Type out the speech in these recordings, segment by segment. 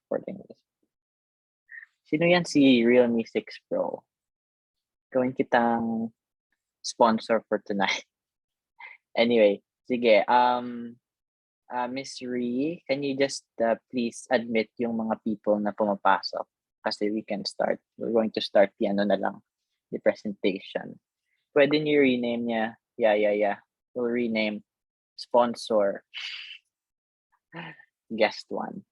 supporting this. Sino yan si Realme 6 Pro? Gawin kitang sponsor for tonight. Anyway, sige. Miss Ree, can you just please admit yung mga people na pumapasok? Kasi we can start. We're going to start the the presentation. Pwede niyo rename niya. Yeah. We'll rename sponsor guest one.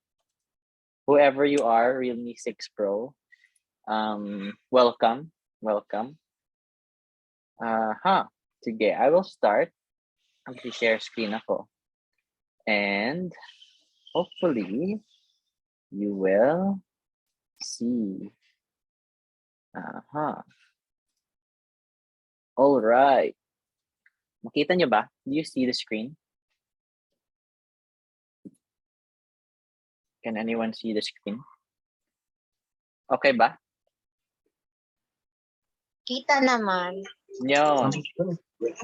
Whoever you are, Realme 6 Pro, welcome. Sige, I will start. Mag-share screen ako. And hopefully, you will see. All right. Makita nyo ba? Do you see the screen? Can anyone see the screen? Okay ba? Kita naman. Yun.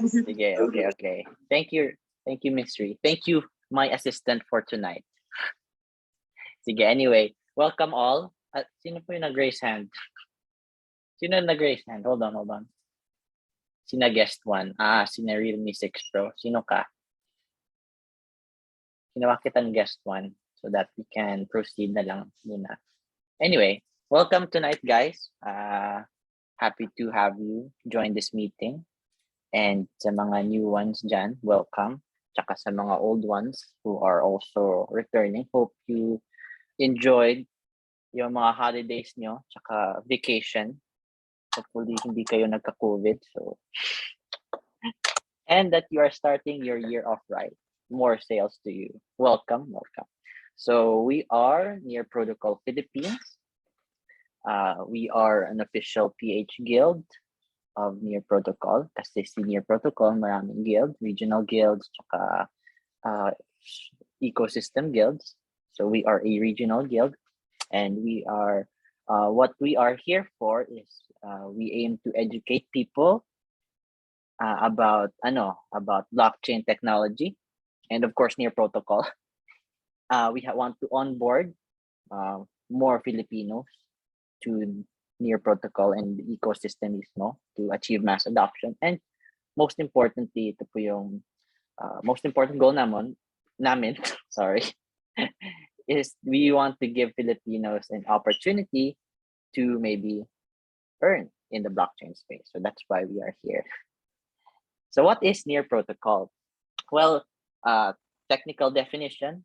Sige, okay. Thank you, Miss Ree. Thank you, my assistant for tonight. Sige, anyway, welcome all. Sino po yung nag-raise hand? Sino nag-raise hand? Hold on. Sina guest one. Sina Realme 6 Pro. Sino ka? Ginawa kitang guest one so that we can proceed na lang muna. Anyway, welcome tonight, guys. Happy to have you join this meeting. And sa mga new ones dyan, welcome. Tsaka sa mga old ones who are also returning, hope you enjoyed yung mga holidays nyo, tsaka vacation. Hopefully, hindi kayo nagka-COVID. So, and that you are starting your year off right. More sales to you. Welcome. So, we are Near Protocol Philippines. We are an official PH guild of Near Protocol. Kasi si Near Protocol, maraming guild, regional guilds, tsaka ecosystem guilds. So, we are a regional guild. And we are, what we are here for is we aim to educate people about blockchain technology and of course Near Protocol. We want to onboard more Filipinos to Near Protocol and the ecosystem mismo to achieve mass adoption. And most importantly, ito po yung most important goal namin, sorry, is we want to give Filipinos an opportunity to maybe earn in the blockchain space. So that's why we are here. So what is Near Protocol? Well, technical definition,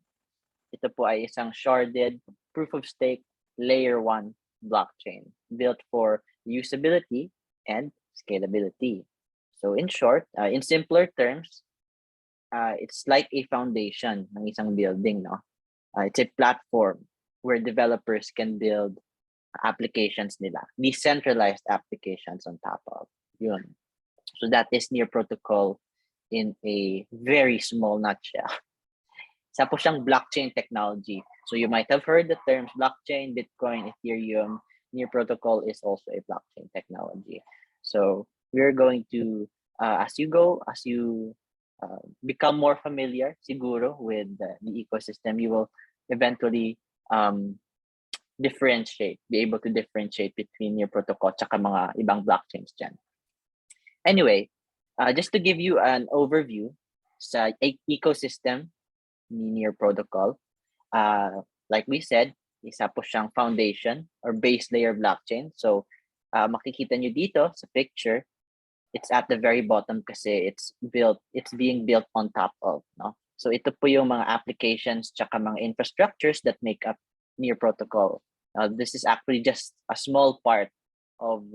ito po ay isang sharded proof of stake layer 1 blockchain built for usability and scalability. So in short, in simpler terms, it's like a foundation ng isang building, no? It's a platform where developers can build applications nila, decentralized applications on top of yun. So that is Near Protocol in a very small nutshell. Isa po siyang blockchain technology. So you might have heard the terms blockchain, Bitcoin, Ethereum. Near Protocol is also a blockchain technology. So we're going to, as you become more familiar, siguro, with the ecosystem, you will eventually be able to differentiate between Near Protocol tsaka mga ibang blockchains dyan. Anyway, just to give you an overview sa ecosystem ni Near Protocol, like we said, isa po siyang foundation or base layer blockchain. So makikita nyo dito sa picture, it's at the very bottom kasi it's being built on top of, no? So ito po yung mga applications tsaka mga infrastructures that make up Near Protocol. This is actually just a small part of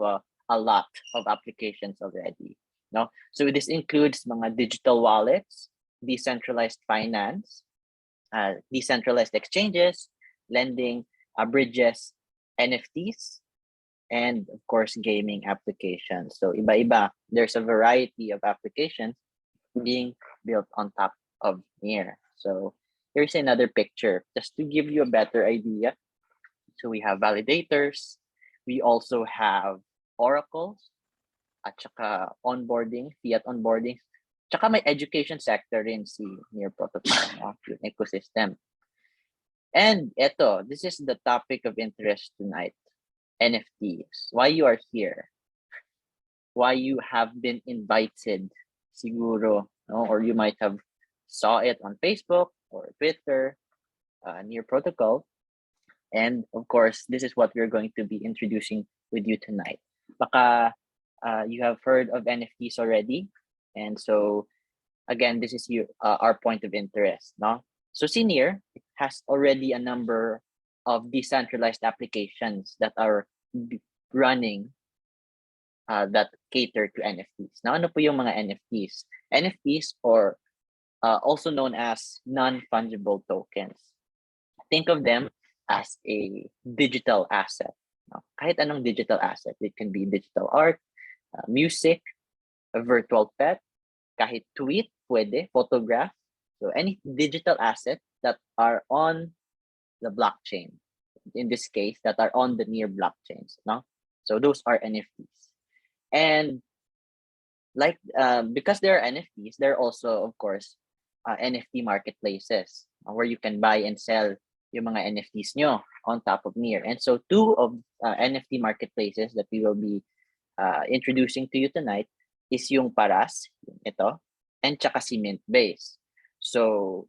a lot of applications already, no? So this includes mga digital wallets, decentralized finance, decentralized exchanges, lending, bridges, NFTs, and of course, gaming applications. So iba-iba, there's a variety of applications being built on top of Near. So here's another picture, just to give you a better idea. So we have validators, we also have oracles, at saka onboarding, fiat onboarding, tsaka may education sector rin si Near Protocol, yung ecosystem. And this is the topic of interest tonight, NFTs. Why you are here, why you have been invited, siguro, no? Or you might have saw it on Facebook or Twitter, near protocol. And of course, this is what we're going to be introducing with you tonight. Baka you have heard of NFTs already. And so again, this is our point of interest. No? So Senior has already a number of decentralized applications that are running that cater to NFTs. Now, ano po yung mga NFTs? NFTs, or also known as non-fungible tokens. Think of them as a digital asset. No? Kahit anong digital asset. It can be digital art, music, a virtual pet, kahit tweet, pwede, photograph. So any digital asset that are on the blockchain. In this case, that are on the near blockchains. No? So those are NFTs. And like because there are NFTs, there are also, of course, NFT marketplaces where you can buy and sell yung mga NFTs nyo on top of Near. And so two of NFT marketplaces that we will be introducing to you tonight is yung Paras, ito, and tsaka si Mintbase. So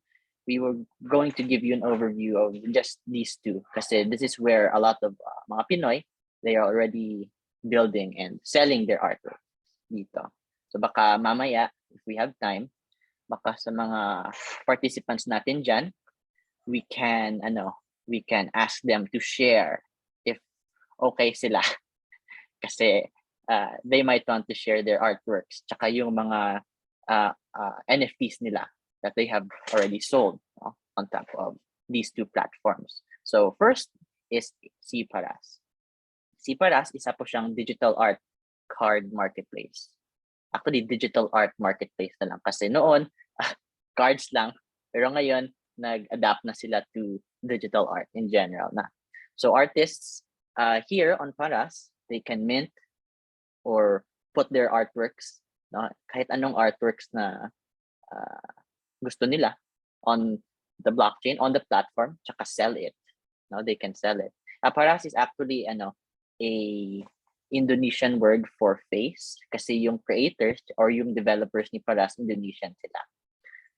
we were going to give you an overview of just these two kasi this is where a lot of mga Pinoy, they are already building and selling their artwork dito. So baka mamaya, if we have time, baka sa mga participants natin dyan, we can ask them to share if okay sila. Kasi they might want to share their artworks tsaka yung mga NFTs nila that they have already sold on top of these two platforms. So first is si Paras. Si Paras, isa po siyang digital art card marketplace. Actually, digital art marketplace na lang. Kasi noon, cards lang. Pero ngayon, nag-adapt na sila to digital art in general na. So artists here on Paras, they can mint or put their artworks, no? Kahit anong artworks na gusto nila on the blockchain, on the platform, tsaka sell it. No, they can sell it. Paras is actually a Indonesian word for face kasi yung creators or yung developers ni Paras Indonesian sila.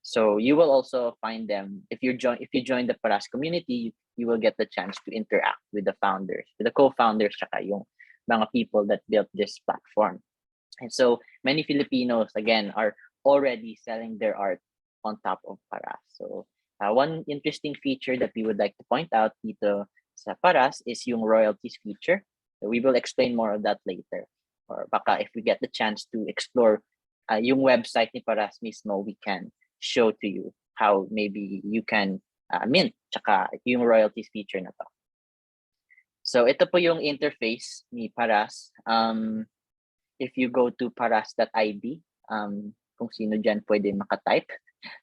So you will also find them if you join the Paras community, you will get the chance to interact with the founders, with the co-founders, tsaka yung mga people that built this platform. And so many Filipinos again are already selling their art on top of Paras. So one interesting feature that we would like to point out dito sa Paras is yung royalties feature. So we will explain more of that later. Or baka if we get the chance to explore yung website ni Paras mismo, we can show to you how maybe you can mint tsaka yung royalties feature na to. So ito po yung interface ni Paras. If you go to paras.id, kung sino dyan pwede makatype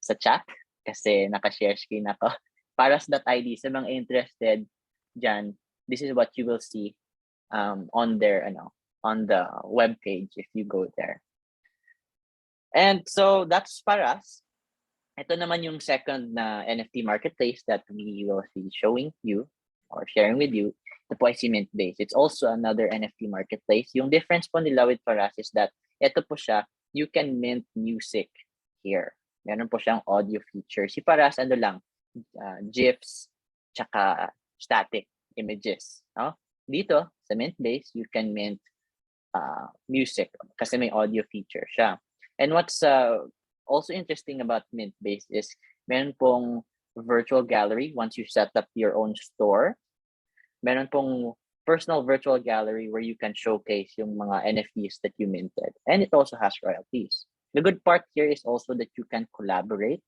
sa chat kasi naka-share screen ako. Paras.id, sa mga interested dyan, this is what you will see on their on the web page if you go there. And so that's Paras. Ito naman yung second na NFT marketplace that we will be showing you or sharing with you. Ito po ay si Mintbase. It's also another NFT marketplace. Yung difference po nila with Paras is that ito po siya, you can mint music here. Meron po siyang audio feature. Si Paras, lang, GIFs, tsaka static images. No? Dito, sa Mintbase, you can mint music kasi may audio feature siya. And what's also interesting about Mintbase is meron pong virtual gallery once you set up your own store. Meron pong personal virtual gallery where you can showcase yung mga NFTs that you minted. And it also has royalties. The good part here is also that you can collaborate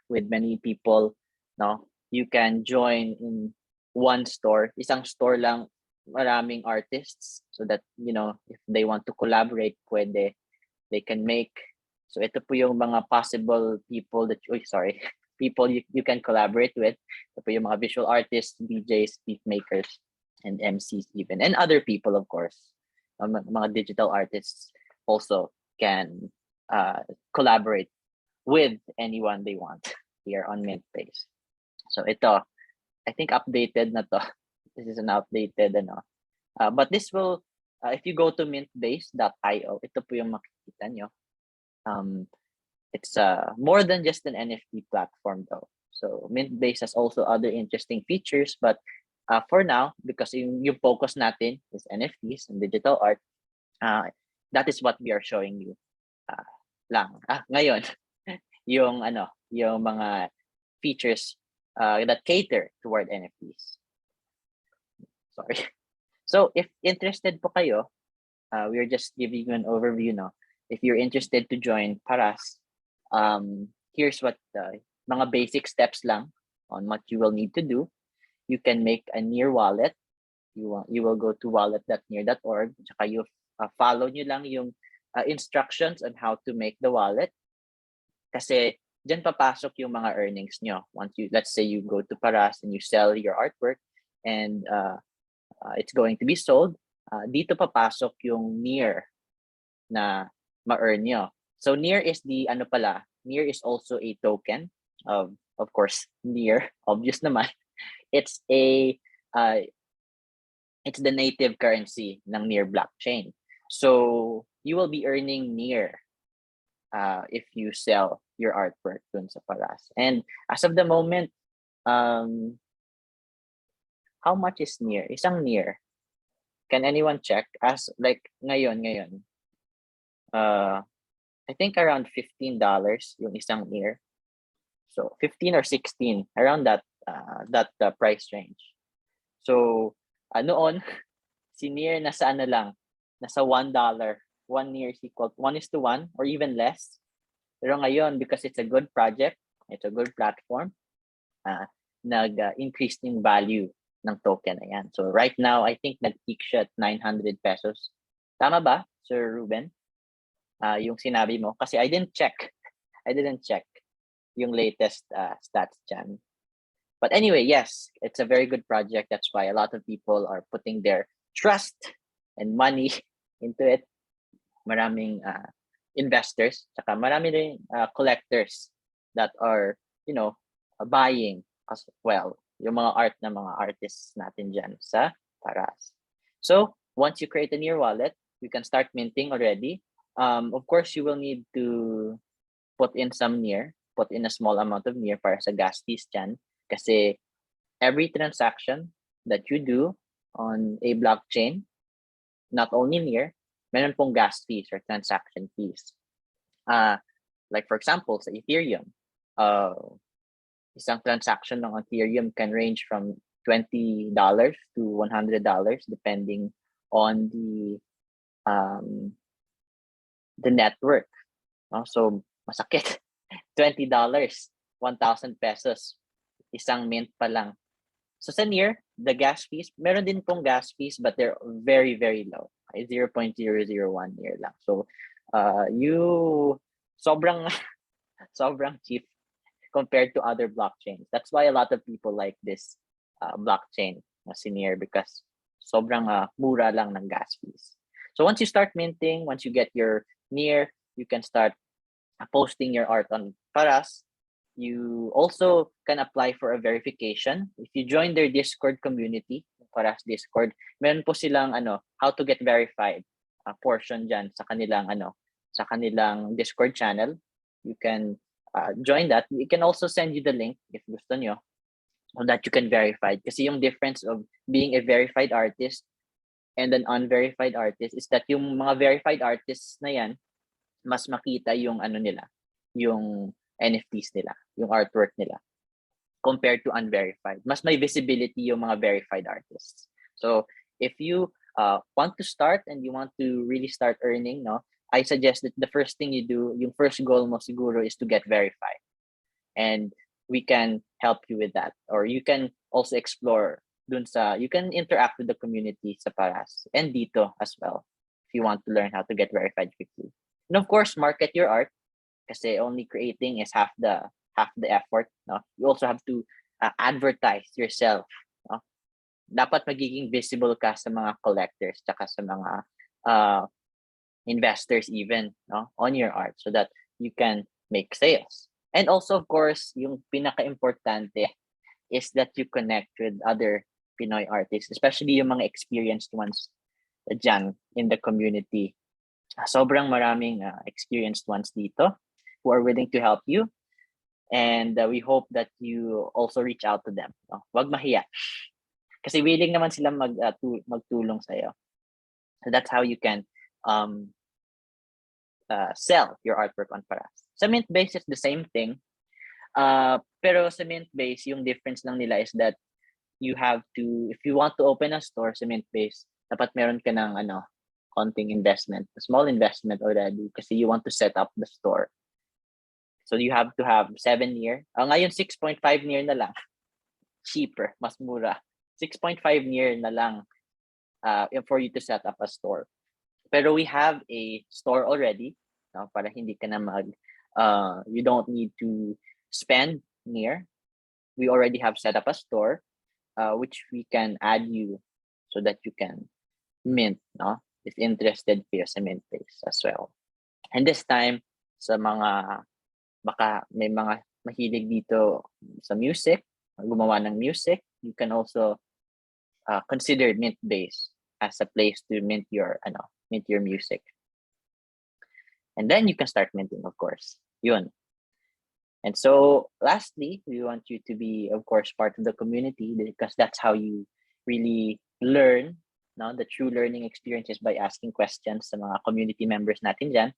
with many people. No? You can join in one store. Isang store lang, maraming artists. So that, if they want to collaborate, pwede. They can make. So ito po yung mga possible people that, people you can collaborate with. Ito po yung mga visual artists, DJs, beat makers, and MCs even. And other people, of course. Mga digital artists also can collaborate with anyone they want here on Mintbase. So ito, I think updated na to. This is an updated but this will if you go to mintbase.io, ito po yung makikita nyo. It's more than just an NFT platform though. So Mintbase has also other interesting features, but for now, because yung focus natin is NFTs and digital art, that is what we are showing you lang. Ngayon, yung mga features that cater toward NFTs. Sorry. So if interested po kayo, we're just giving you an overview now. If you're interested to join Paras, here's what mga basic steps lang on what you will need to do. You can make a Near wallet. You will go to wallet.near.org. Tsaka you follow nyo lang yung instructions on how to make the wallet. Kasi dyan papasok yung mga earnings nyo. Once let's say you go to Paras and you sell your artwork and it's going to be sold, dito papasok yung Near na ma-earn nyo. So Near is Near is also a token of course, Near, obvious naman. It's it's the native currency ng Near blockchain. So you will be earning Near if you sell your artwork dun sa Paras. And as of the moment, how much is Near? Isang Near. Can anyone check? As like ngayon, I think around $15 yung isang Near. So 15 or 16, around that price range. So noon, si Near nasa nasa $1. One Near is equal 1:1 or even less. Pero ngayon, because it's a good project, it's a good platform, nag-increase yung value ng token na yan. So right now, I think nag-peak siya at 900 pesos. Tama ba, Sir Ruben? Yung sinabi mo? Kasi I didn't check yung latest stats dyan. But anyway, yes, it's a very good project. That's why a lot of people are putting their trust and money into it. Maraming investors, saka marami rin collectors that are, buying as well. Yung mga art na mga artists natin dyan sa Paras. So, once you create a Near wallet, you can start minting already. Of course, you will need to put in some Near, put in a small amount of Near para sa gas fees dyan. Kasi every transaction that you do on a blockchain, not only Near, meron pong gas fees or transaction fees. Like for example, sa Ethereum, isang transaction ng Ethereum can range from $20 to $100 depending on the network. So masakit. $20, 1,000 pesos. Isang mint pa lang. So sa Near, the gas fees, meron din pong gas fees but they're very, very low. 0.001 Near lang. So sobrang cheap compared to other blockchains. That's why a lot of people like this blockchain si Near because sobrang mura lang ng gas fees. So once you start minting, once you get your Near, you can start posting your art on Paras. You also can apply for a verification. If you join their Discord community, Paras Discord, meron po silang how to get verified portion dyan sa kanilang Discord channel. You can join that. We can also send you the link if gusto nyo so that you can verify. Kasi yung difference of being a verified artist and an unverified artist is that yung mga verified artists na yan, mas makita yung nila, yung NFTs nila, yung artwork nila compared to unverified. Mas may visibility yung mga verified artists. So if you want to start and you want to really start earning, I suggest that the first thing you do, yung first goal mo siguro is to get verified. And we can help you with that. Or you can also explore you can interact with the community sa Paras and dito as well if you want to learn how to get verified quickly. And of course, market your art kasi only creating is half the effort. You also have to advertise yourself. Dapat magiging visible ka sa mga collectors tsaka sa mga investors even on your art so that you can make sales. And also, of course, yung pinaka-importante is that you connect with other Pinoy artists, especially yung mga experienced ones dyan in the community. Sobrang maraming experienced ones dito who are willing to help you. And we hope that you also reach out to them. No? Wag mahiya. Kasi willing naman sila magtulong sa'yo. So that's how you can sell your artwork on Paras. Sa Mint Base is the same thing. Pero sa Mint Base, yung difference lang nila is that you have to, if you want to open a store sa Mint Base, dapat meron ka ng konting investment, a small investment already kasi you want to set up the store. So you have to have 7-year. Ngayon 6.5-year na lang. Cheaper, mas mura. 6.5-year na lang for you to set up a store. Pero we have a store already, no? Para hindi ka na you don't need to spend near. We already have set up a store, which we can add you so that you can mint, no? If interested kayo sa Mint Base as well. And this time, sa mga baka may mga mahilig dito sa music, gumawa ng music, you can also consider Mint Base as a place to mint your music. And then you can start minting, of course. Yun. And so lastly, we want you to be, of course, part of the community because that's how you really learn. No, the true learning experience is by asking questions sa mga community members natin dyan.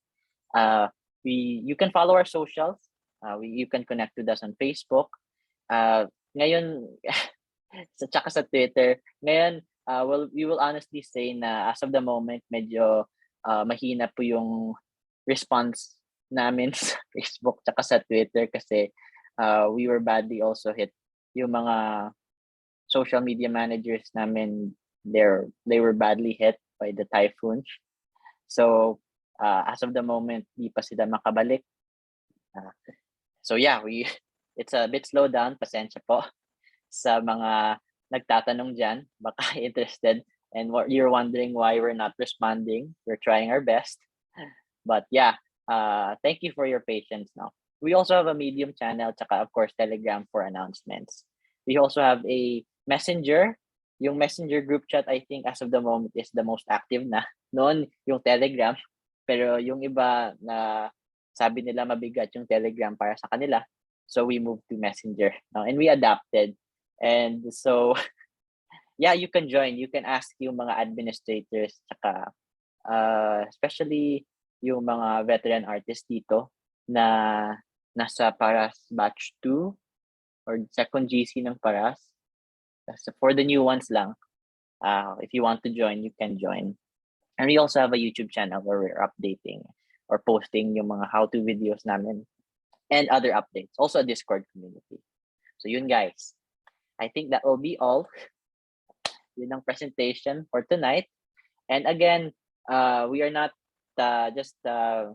You can follow our socials. You can connect with us on Facebook. Ngayon, tsaka sa Twitter. Ngayon, we will honestly say na as of the moment, medyo mahina po yung response namin sa Facebook tsaka sa Twitter kasi we were badly also hit. Yung mga social media managers namin, they were badly hit by the typhoon. So as of the moment, di pa sila makabalik. So yeah, it's a bit slow down. Pasensya po sa mga nagtatanong dyan, baka interested and you're wondering why we're not responding. We're trying our best. But yeah, thank you for your patience now. We also have a Medium channel, tsaka of course Telegram for announcements. We also have a Messenger. Yung Messenger group chat, I think as of the moment is the most active na. Noon yung Telegram, pero yung iba na sabi nila mabigat yung Telegram para sa kanila. So we moved to Messenger and we adapted. And so yeah, you can join. You can ask yung mga administrators, tsaka especially yung mga veteran artists dito na nasa Paras batch 2 or second GC ng Paras. So for the new ones lang, if you want to join, you can join. And we also have a YouTube channel where we're updating or posting yung mga how-to videos namin and other updates. Also a Discord community. So yun guys, I think that will be all. Yun ang presentation for tonight. And again, we are not just to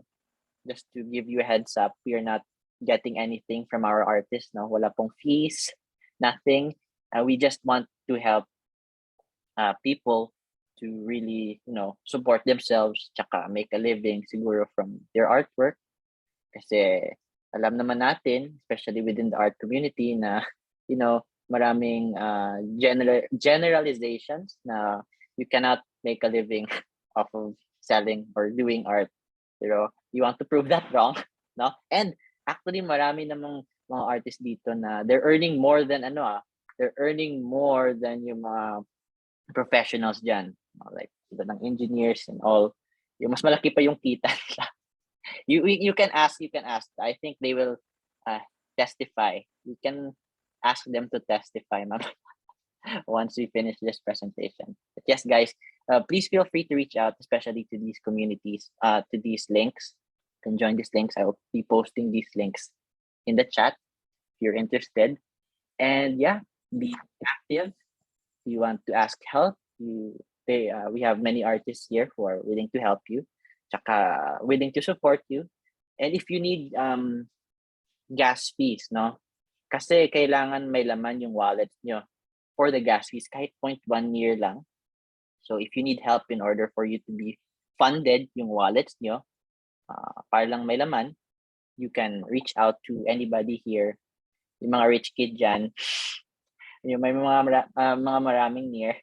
give you a heads up, we are not getting anything from our artists. No, wala pong fees, nothing. We just want to help people to really, support themselves, tsaka make a living siguro from their artwork. Kasi alam naman natin, especially within the art community, na maraming generalizations na you cannot make a living off of selling or doing art. Pero you want to prove that wrong, no? And actually marami namang mga artists dito na they're earning more than they're earning more than yung mga professionals dyan. Like iba ng engineers and all. Yung mas malaki pa yung kita nila. You can ask. I think they will testify. You can ask them to testify once we finish this presentation. But yes, guys, please feel free to reach out, especially to these communities, to these links. You can join these links. I will be posting these links in the chat if you're interested. And yeah, be active. If you want to ask help, we have many artists here who are willing to help you, tsaka willing to support you. And if you need gas fees, no? Kasi kailangan may laman yung wallet nyo for the gas fees, kahit 0.1 year lang. So if you need help in order for you to be funded yung wallets nyo, para lang may laman, you can reach out to anybody here. Yung mga rich kid dyan, yung may mga maraming near,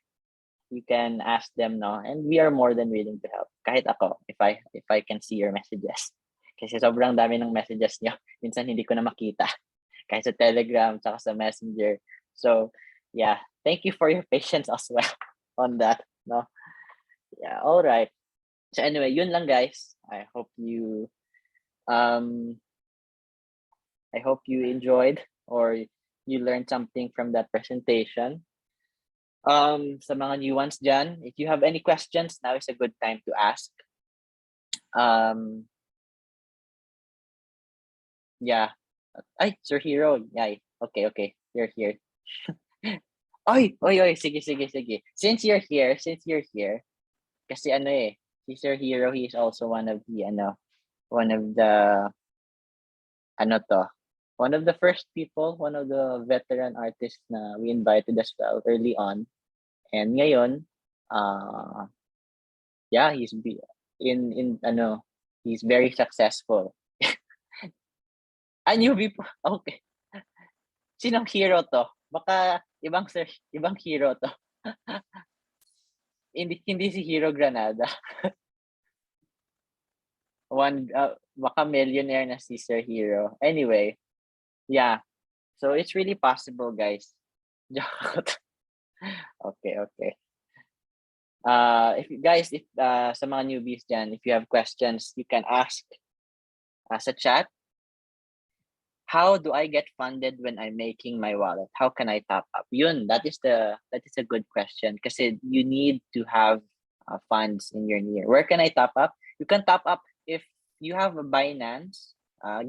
you can ask them, no? And we are more than willing to help. Kahit ako, if I can see your messages. Kasi sobrang dami ng messages niyo. Minsan hindi ko na makita. Kahit sa Telegram, saka sa Messenger. So, yeah. Thank you for your patience as well on that, no? Yeah, all right. So anyway, yun lang guys. Um I hope you enjoyed or you learned something from that presentation. Sa mga new ones dyan, if you have any questions, now is a good time to ask. Yeah. Ay, Sir Hero. Yay. Okay. You're here. Oy, sige. Since you're here, kasi si Sir Hero, he is also one of the one of the first people, one of the veteran artists na we invited as well early on. And ngayon, yeah, he's very successful. Newbie po. Okay. Sinong hero to? Baka ibang hero to. hindi si Hero Granada. Baka millionaire na si Sir Hero. Anyway, yeah. So it's really possible, guys. Okay. If sa mga newbies dyan, if you have questions, you can ask sa chat. How do I get funded when I'm making my wallet? How can I top up? That is a good question kasi you need to have funds in your near. Where can I top up? You can top up if you have a Binance,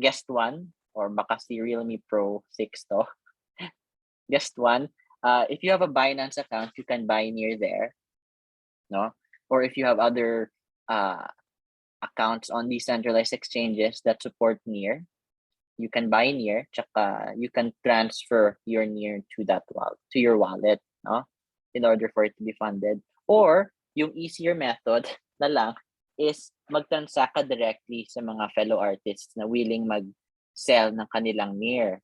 guest one, or baka si Realme Pro 6 to. Guest one. If you have a Binance account, you can buy near there, no? Or if you have other accounts on decentralized exchanges that support near, you can buy near, tsaka you can transfer your near to your wallet, no? In order for it to be funded. Or yung easier method na lang is mag-transact ka directly sa mga fellow artists na willing mag-sell ng kanilang near.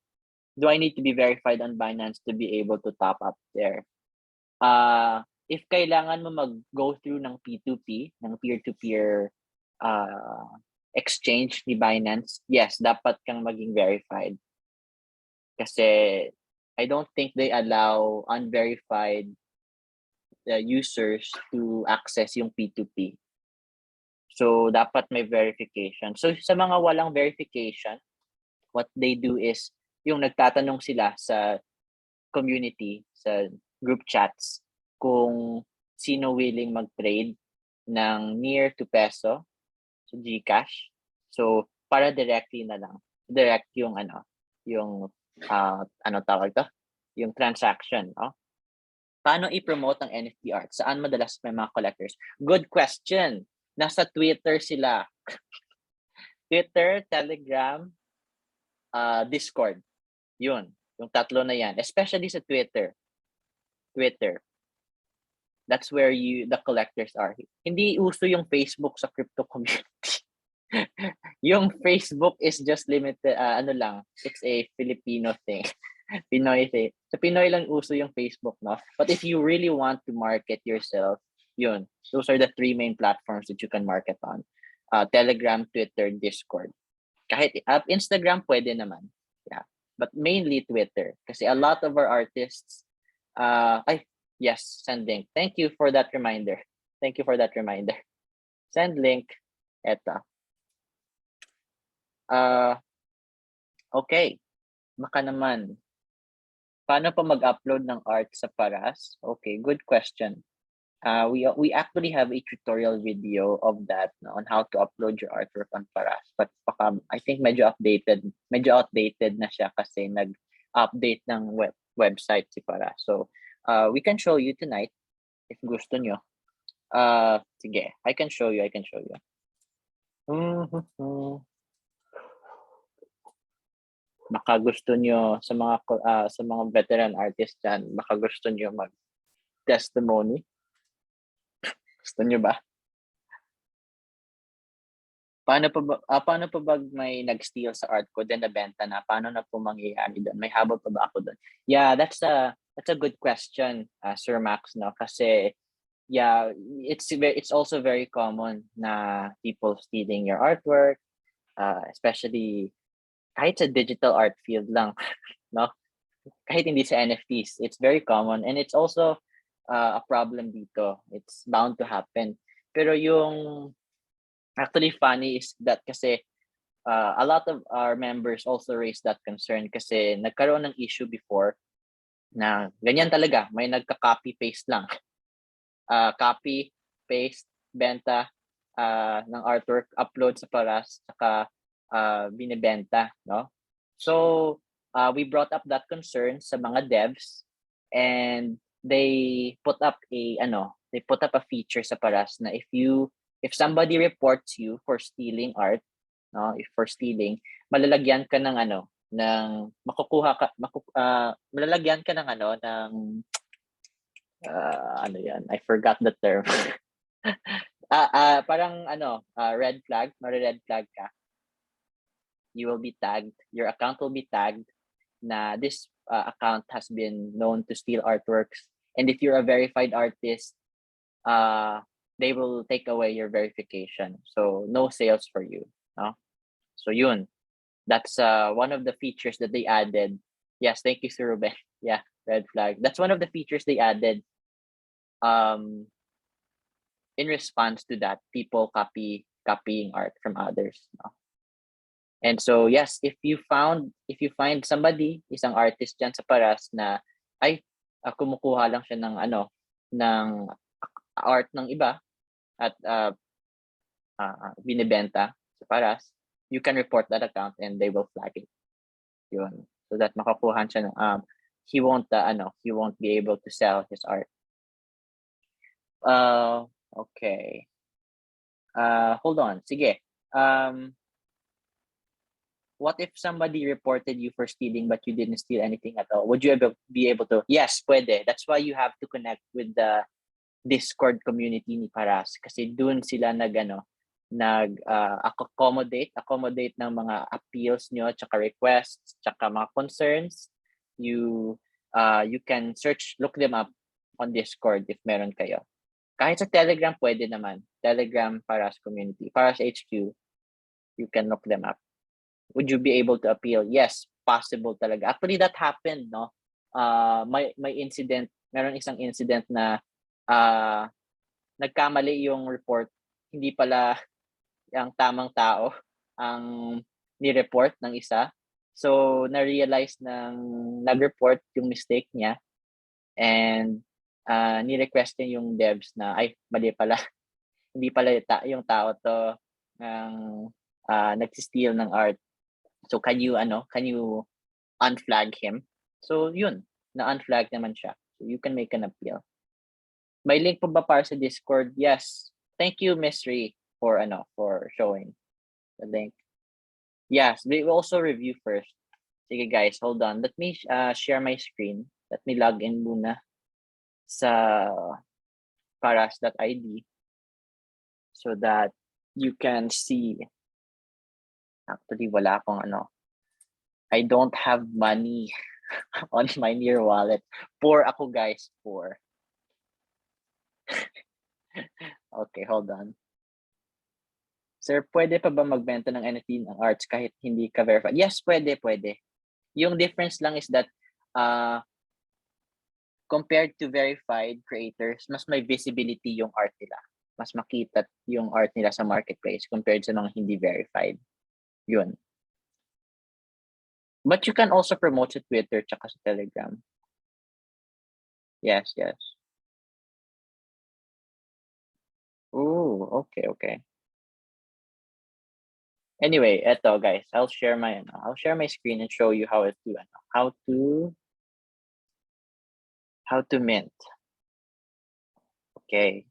Do I need to be verified on Binance to be able to top up there? If kailangan mo mag-go through ng P2P, ng peer-to-peer exchange ni Binance, yes, dapat kang maging verified. Kasi I don't think they allow unverified users to access yung P2P. So, dapat may verification. So, sa mga walang verification, what they do is, yung nagtatanong sila sa community, sa group chats, kung sino willing mag-trade ng near to peso, so GCash. So, para directly na lang. Direct yung tawag to? Yung transaction, no? Paano i-promote ang NFT art? Saan madalas may mga collectors? Good question. Nasa Twitter sila. Twitter, Telegram, Discord. Yun. Yung tatlo na yan. Especially sa Twitter. That's where the collectors are. Hindi uso yung Facebook sa crypto community. Yung Facebook is just limited, it's a Filipino thing. Pinoy thing. Sa Pinoy lang uso yung Facebook, no? But if you really want to market yourself, those are the three main platforms that you can market on. Telegram, Twitter, Discord. Kahit Instagram, pwede naman. Yeah. But mainly Twitter. Kasi a lot of our artists, yes, send link. Thank you for that reminder. Send link. Eto. Okay. Baka naman. Paano pa mag-upload ng art sa Paras? Okay, good question. We actually have a tutorial video of that, no, on how to upload your artwork on Paras. But I think medyo outdated na siya kasi nag-update ng website si Paras. So, we can show you tonight if gusto nyo. Sige, I can show you. Baka gusto nyo sa mga veteran artists dyan, baka gusto nyo mag-testimony. Gusto nyo ba? Paano pa ba may nag-steal sa art ko then nabenta na? Paano na po mangyayari doon? May habol pa ba ako doon? Yeah, that's that's a good question, Sir Max, no? Kasi yeah, it's also very common na people stealing your artwork, especially kahit sa digital art field lang, no? Kahit hindi sa NFTs, it's very common and it's also a problem dito. It's bound to happen. Pero yung actually funny is that kasi a lot of our members also raised that concern kasi nagkaroon ng issue before na ganyan talaga, may nagka-copy paste lang. Copy, paste, benta ng artwork, upload sa Paras, saka binibenta, no? So, we brought up that concern sa mga devs and they put up a feature sa Paras na if somebody reports you for stealing art, no, if for stealing, malalagyan ka ng malalagyan ka ng I forgot the term. Parang red flag, red flag ka. You will be tagged, your account will be tagged na this account has been known to steal artworks. And if you're a verified artist, they will take away your verification. So no sales for you, no? So yun. That's one of the features that they added. Yes, thank you, Sir Ruben. Yeah, red flag. That's one of the features they added in response to that, people copying art from others. No? And so yes, if you find somebody, isang artist dyan sa Paras na ay kumukuha lang siya ng art ng iba at binibenta sa Paras, you can report that account and they will flag it. Yun. So that makakuha siya ng he won't be able to sell his art. Okay. Hold on. Sige. What if somebody reported you for stealing but you didn't steal anything at all? Would you ever be able to? Yes, pwede. That's why you have to connect with the Discord community ni Paras kasi doon sila accommodate ng mga appeals nyo, tsaka requests, tsaka mga concerns. You can look them up on Discord if meron kayo. Kahit sa Telegram pwede naman. Telegram Paras community, Paras HQ, you can look them up. Would you be able to appeal? Yes, possible talaga. Actually, that happened, no? May incident, meron isang incident na nagkamali yung report, hindi pala ang tamang tao ang ni-report ng isa. So, na-realize nag-report yung mistake niya and ni-request niya yung devs na ay mali pala. Hindi pala yung tao to ng nag-steal ng art. So can you unflag him? So yun, na-unflag naman siya. So you can make an appeal. May link po ba para sa Discord? Yes. Thank you, Miss Ree, for showing the link. Yes, we will also review first. Sige guys, hold on. Let me share my screen. Let me log in muna sa paras.id so that you can see. Actually, wala akong I don't have money on my near wallet. Poor ako, guys. Poor. Okay, hold on. Sir, pwede pa ba magbenta ng NFT ng arts kahit hindi ka verified? Yes, pwede. Yung difference lang is that compared to verified creators, mas may visibility yung art nila. Mas makita yung art nila sa marketplace compared sa mga hindi verified. Yun. But you can also promote sa Twitter tsaka sa Telegram. Yes. Ooh, okay. Anyway, eto guys, I'll share my screen and show you how to mint. Okay.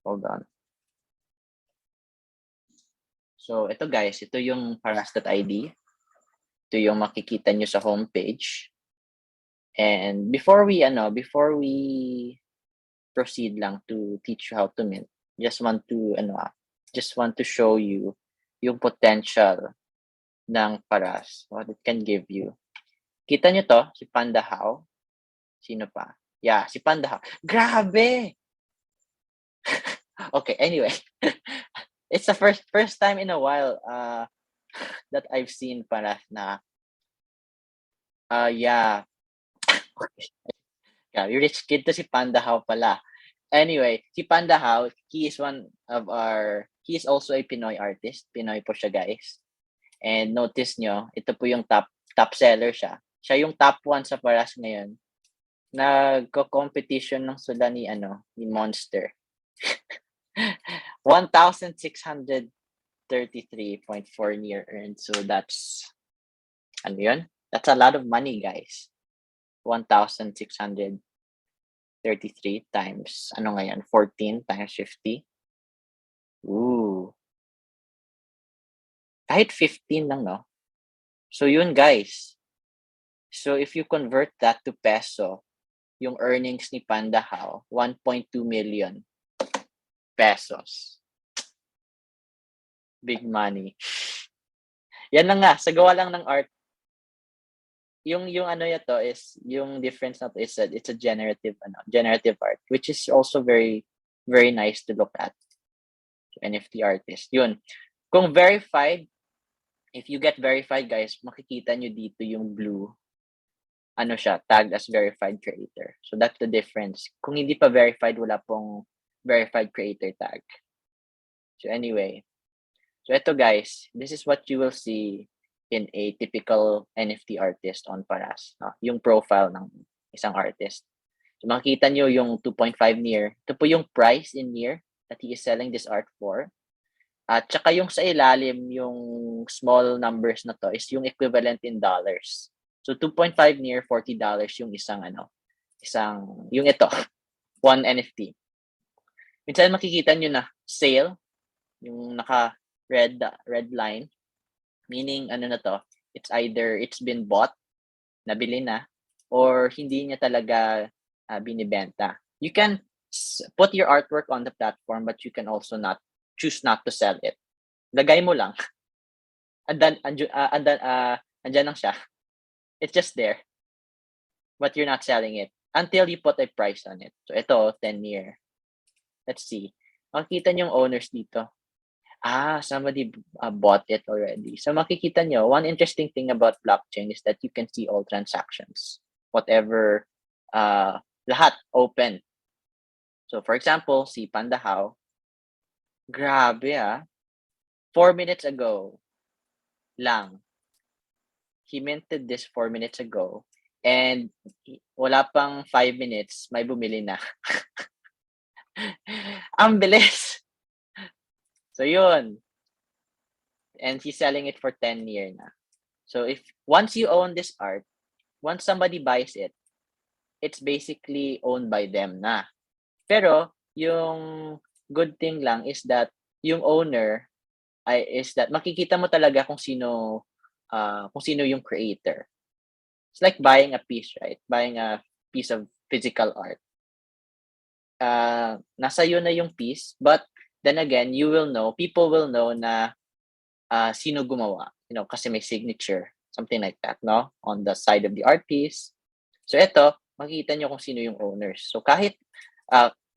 Hold on. So, ito guys, ito yung paras.id. Ito yung makikita nyo sa homepage. And before we proceed lang to teach you how to mint, just want to show you yung potential ng Paras, what it can give you. Kita nyo to? Si Panda Hao. Sino pa? Yeah, si Panda Hao. Grabe! Okay, anyway. It's the first time in a while that I've seen para na yeah. Yeah, rich kid to si Panda Hao pala. Anyway, si Panda Hao, he is also a Pinoy artist. Pinoy po siya, guys. And notice nyo, ito po yung top seller siya. Siya yung top 1 sa Paras ngayon. Nagko-competition ng sula ni Monster. 1,633.4 near earned. So that's That's a lot of money, guys. 1,633 times 14 times 50. Ooh. Kahit 15 lang, no? So yun, guys. So if you convert that to peso, yung earnings ni Panda Hao, 1.2 million pesos. Big money. Yan lang nga, sa gawa lang ng art. Yung to is yung difference na to is it's a generative art, which is also very very nice to look at. NFT artist. Yun. Kung verified, if you get verified, guys, makikita nyo dito yung blue siya, tagged as verified creator. So that's the difference. Kung hindi pa verified, wala pong verified creator tag. So anyway, so ito, guys, this is what you will see in a typical NFT artist on Paras, no? Yung profile ng isang artist. So makikita nyo yung 2.5 near. Ito po yung price in near that he is selling this art for. At saka yung sa ilalim, yung small numbers na to is yung equivalent in dollars. So 2.5 near $40 yung yung ito, one NFT. Minsan makikita nyo na sale, yung naka red line, meaning na to, it's either it's been bought, nabili na, or hindi niya talaga binibenta. You can put your artwork on the platform, but you can also choose not to sell it. Lagay mo lang. Andyan lang siya. It's just there. But you're not selling it until you put a price on it. So ito, 10 year. Let's see. Makikita niyo yung owners dito. Somebody bought it already. So makikita nyo, one interesting thing about blockchain is that you can see all transactions. Whatever, lahat open. So for example, si Panda Hao, grabe 4 minutes ago lang. He minted this 4 minutes ago and wala pang 5 minutes, may bumili na. Ang bilis! So yun. And he's selling it for 10 year na. So once you own this art, once somebody buys it, it's basically owned by them na. Pero yung good thing lang is that yung owner is that makikita mo talaga kung sino yung creator. It's like buying a piece, right? Buying a piece of physical art. Nasa iyo na yung piece, but then again, people will know na sino gumawa, kasi may signature, something like that, no? On the side of the art piece. So ito, makikita nyo kung sino yung owners. So kahit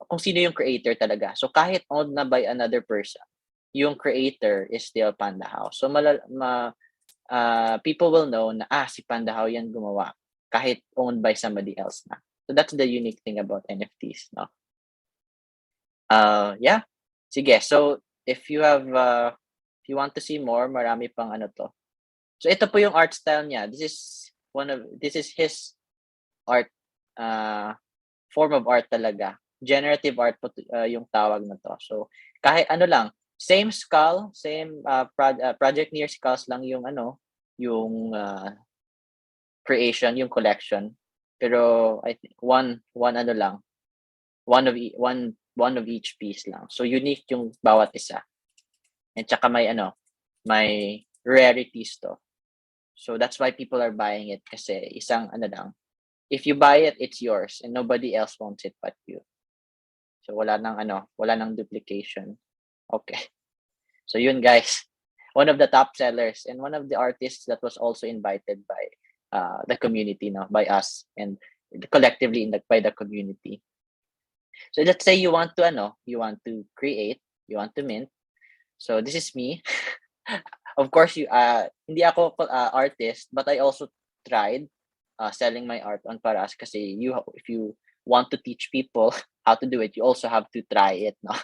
kung sino yung creator talaga. So kahit owned na by another person, yung creator is still Panda Hao. So people will know na si Panda Hao yan gumawa kahit owned by somebody else na. So that's the unique thing about NFTs, no? Yeah. Sige. So if you want to see more, marami pang to. So ito po yung art style niya. This is his art form of art talaga. Generative art po yung tawag na to. So kahit lang, same skull, same project near skulls lang yung yung creation, yung collection. Pero I think one lang. One of each piece lang. So unique yung bawat isa. And tsaka may rarities to. So that's why people are buying it kasi isang lang. If you buy it, it's yours and nobody else wants it but you. So wala nang duplication. Okay. So yun, guys. One of the top sellers and one of the artists that was also invited by the community, no, by us and collectively by the community. So let's say you want to create, you want to mint. So this is me. Of course, hindi ako artist, but I also tried selling my art on Paras kasi if you want to teach people how to do it, you also have to try it, no?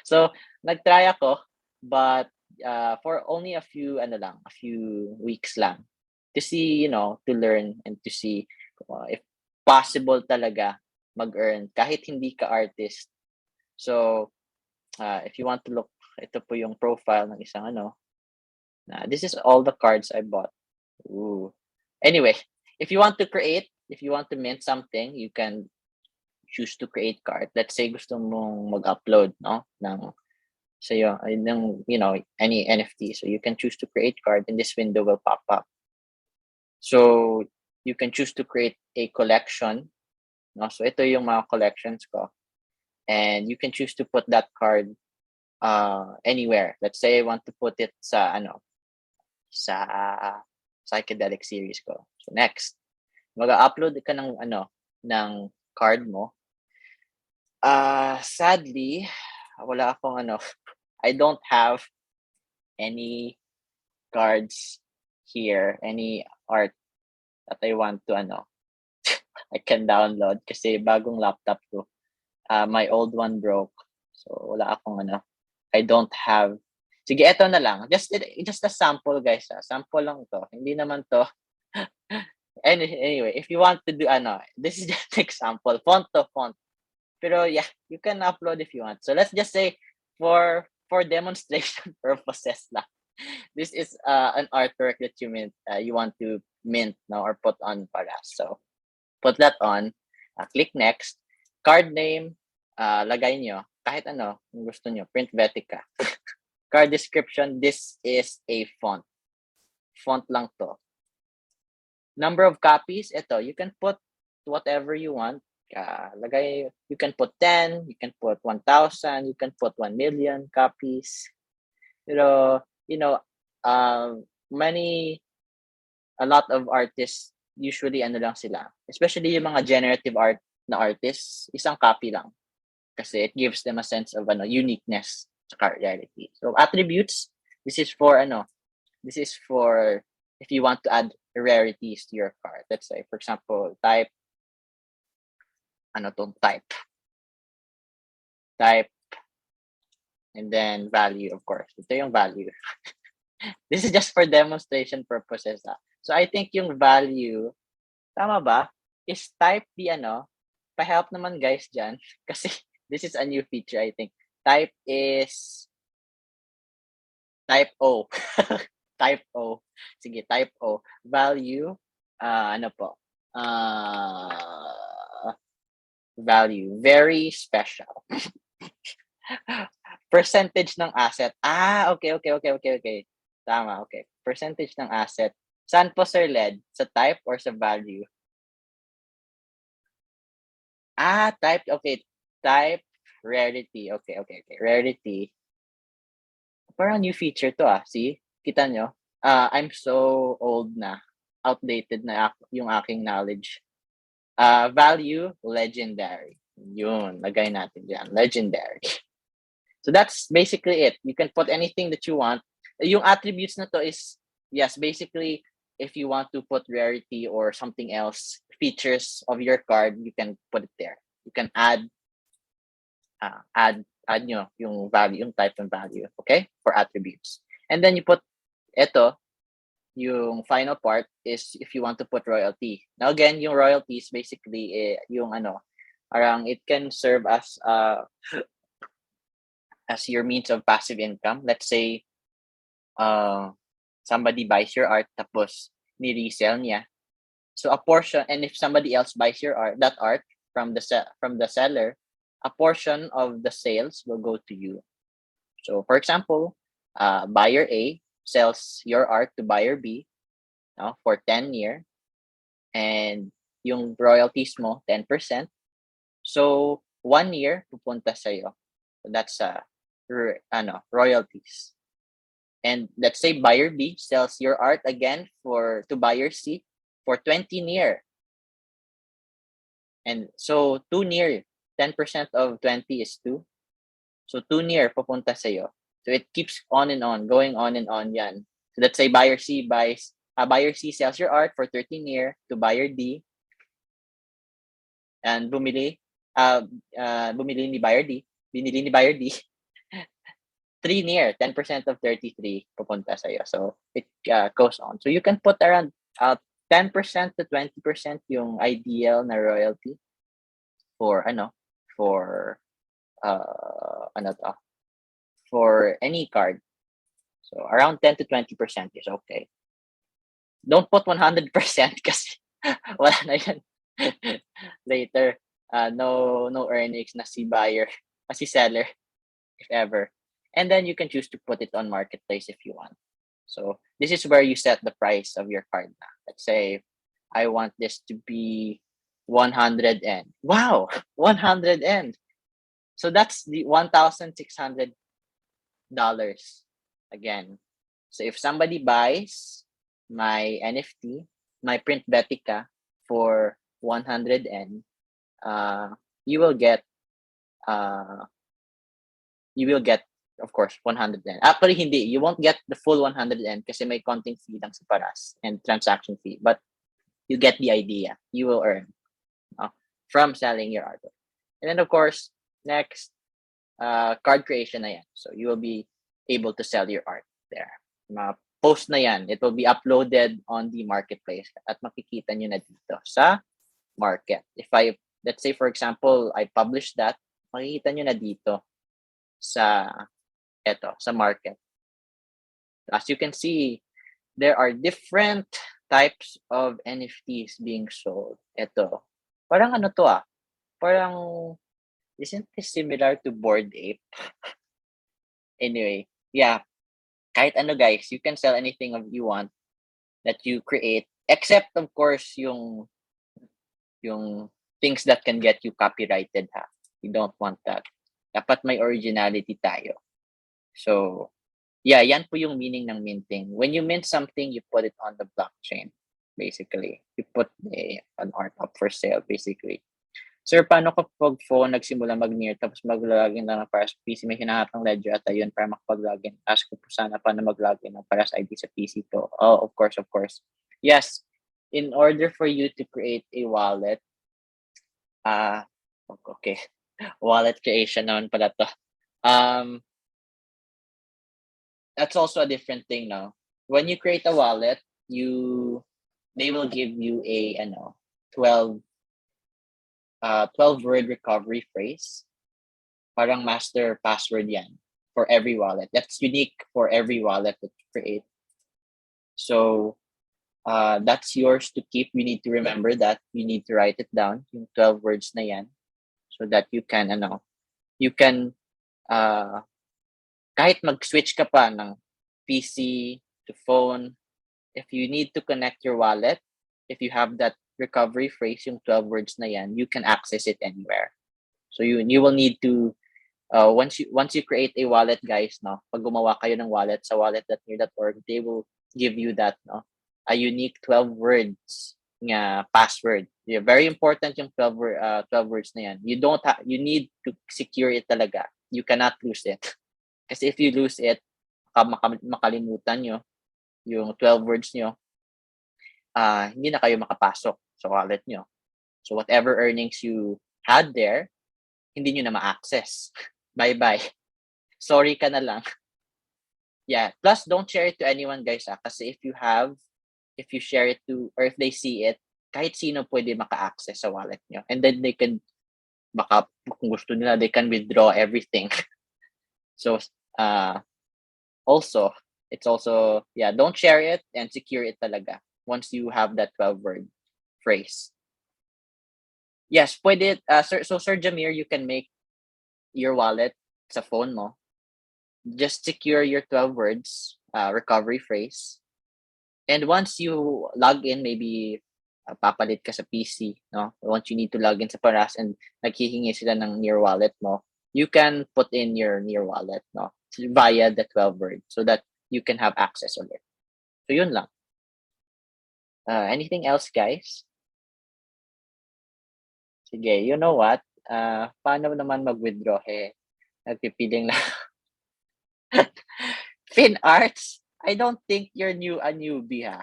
So, nag-try ako, but for only a few weeks lang to see, to learn and to see if possible talaga mag-earn kahit hindi ka artist. So, if you want to look, ito po yung profile ng isang this is all the cards I bought. Ooh. Anyway, if you want to mint something, you can choose to create card. Let's say gusto mong mag-upload, no, ng any NFT. So you can choose to create card and this window will pop up. So you can choose to create a collection, no? So ito yung mga collections ko. And you can choose to put that card anywhere. Let's say I want to put it sa psychedelic series ko. So next, mag-upload ka ng card mo. Sadly, wala akong I don't have any cards here, any art that I want to I can download kasi bagong laptop ko. My old one broke. So wala akong I don't have. Sige, eto na lang. Just a sample, guys. Sample lang to. Hindi naman to. Anyway, if you want to do this is just an example. Font to font. Pero yeah, you can upload if you want. So let's just say for demonstration purposes lang. This is an artwork that you want to mint now or put on Paras. So put that on. Click next. Card name, lagay nyo. Kahit kung gusto nyo. Print Vetica. Card description, this is a font. Font lang to. Number of copies, ito, you can put whatever you want. You can put 10, you can put 1,000, you can put 1 million copies. Pero, a lot of artists, usually lang sila. Especially yung mga generative art na artists, isang copy lang. Kasi it gives them a sense of uniqueness sa reality. So attributes, this is for if you want to add rarities to your card. Let's say, for example, type, type, and then value, of course. Ito yung value. This is just for demonstration purposes. So I think yung value, tama ba? Is type the pa-help naman guys dyan. Kasi this is a new feature, I think. Type is type O. Type O. Sige, type O. Value, value, very special. Percentage ng asset. Okay. Tama, okay. Percentage ng asset. Saan po, Sir Led? Sa type or sa value? Type. Okay. Type, rarity. Okay. Rarity. Parang new feature to See? Kita nyo? I'm so old na. Outdated na yung aking knowledge. Value, legendary. Yun, lagay natin dyan. Legendary. So that's basically it. You can put anything that you want. Yung attributes na to is, yes, basically, if you want to put rarity or something else, features of your card, you can put it there. You can add nyo yung value, yung type and value, okay? For attributes. And then you put ito, yung final part is if you want to put royalty. Now again, yung royalty is basically yung parang it can serve as your means of passive income. Let's say somebody buys your art tapos ni-resell niya. So a portion, and if somebody else buys that art from the seller, a portion of the sales will go to you. So for example, buyer A sells your art to buyer B for 10 years, and yung royalties mo 10%. So 1 year pupunta sa'yo. So that's royalties. And let's say buyer B sells your art again to buyer C. for 20 near. And so 2 near, 10% of 20 is 2. So 2 near pupunta sa'yo. So it keeps on and on, going on and on yan. So let's say buyer C sells your art for 30 near to buyer D. And bumili ni buyer D, binili ni buyer D, 3 near, 10% of 33 pupunta sa'yo. So it goes on. So you can put around 10% to 20% yung ideal na royalty for for any card. So around 10 to 20% is okay. Don't put 100% kasi wala na yan. Later, no earnings na si buyer, si seller, if ever. And then you can choose to put it on marketplace if you want. So this is where you set the price of your card na. Let's say I want this to be 100 N. Wow, 100 N. So that's the $1,600 again. So if somebody buys my NFT, my print Betica for 100 N, you will get of course 100 N. Actually hindi, you won't get the full 100 N kasi may konting fee lang sa paras and transaction fee, but you get the idea. You will earn from selling your artwork. And then of course, next, card creation na yan. So you will be able to sell your art there. Post na yan. It will be uploaded on the marketplace at makikita nyo na dito sa market. Let's say for example, I publish that, makikita nyo na dito sa market. As you can see, there are different types of NFTs being sold. Ito. Parang ano to Parang, isn't this similar to Bored Ape? Anyway, yeah. Kahit ano guys, you can sell anything you want that you create, except of course yung things that can get you copyrighted ha. You don't want that. Dapat may originality tayo. So, yeah, yan po yung meaning ng minting. When you mint something, you put it on the blockchain, basically. You put an art up for sale, basically. Sir, paano kapag phone nagsimula mag-near tapos mag-login lang ng Paras PC? May hinahatang ledger at ayun para makapag-login. Ask ko po sana paano mag-login ng Paras ID sa PC to. Oh, of course. Yes, in order for you to create a wallet, okay, wallet creation naman pala to. That's also a different thing now. When you create a wallet, they will give you a 12-word recovery phrase. Parang master password yan for every wallet. That's unique for every wallet that you create. So that's yours to keep. You need to remember that. You need to write it down, yung 12 words na yan, so that you can kahit mag-switch ka pa ng PC to phone, if you need to connect your wallet, if you have that recovery phrase, yung 12 words na yan, you can access it anywhere. So you will need to once you create a wallet, guys, no, pag gumawa kayo ng wallet sa wallet.near.org, they will give you that a unique 12 words nga password. Yeah, very important yung 12 words na yan. You need to secure it talaga. You cannot lose it. Kasi if you lose it, makalimutan nyo yung 12 words nyo, hindi na kayo makapasok sa wallet nyo. So whatever earnings you had there, hindi nyo na ma-access. Bye-bye. Sorry ka na lang. Yeah. Plus, don't share it to anyone, guys. Kasi if you share it to, or if they see it, kahit sino pwede maka-access sa wallet nyo. And then they can, baka kung gusto nila, they can withdraw everything. So, it's also, yeah, don't share it and secure it talaga once you have that 12-word phrase. Yes, pwede. Sir Jamir, you can make your wallet sa phone mo. Just secure your 12 words recovery phrase. And once you log in, maybe papalit ka sa PC, no? Once you need to log in sa Paras and naghihingi sila ng near wallet mo, you can put in your near wallet, no? Via the 12 word so that you can have access on it. So yun lang. Anything else, guys? Sige, you know what? Paano naman mag-withdraw? Nagpipiling lang. Fin Arts, I don't think you're a newbie, ha?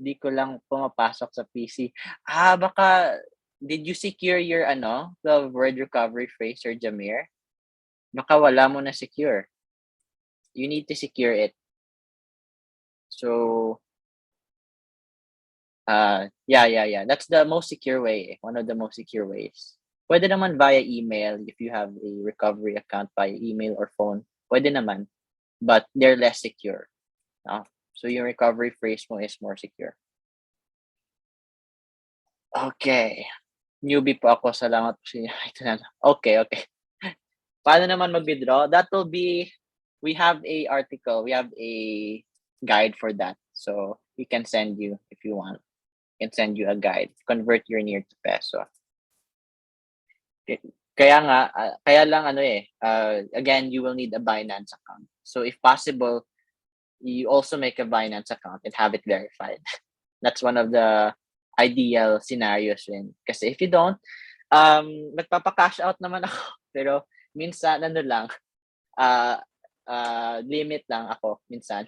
Di ko lang pumapasok sa PC. Baka, did you secure your, the word recovery phrase, Sir Jamir? Baka wala mo na secure. You need to secure it. So, yeah. That's the most secure way. One of the most secure ways. Pwede naman via email if you have a recovery account via email or phone. Pwede naman. But they're less secure. So yung recovery phrase mo is more secure. Okay. Newbie po ako. Salamat po sa inyo. Okay. Paano naman mag-withdraw? That will be, we have a article, we have a guide for that. So we can send you if you want. We can send you a guide. Convert your NEAR to peso. Kaya lang again, you will need a Binance account. So if possible, you also make a Binance account and have it verified. That's one of the ideal scenarios rin. Kasi if you don't, nagpapa-cash out naman ako. Pero minsan, limit lang ako minsan.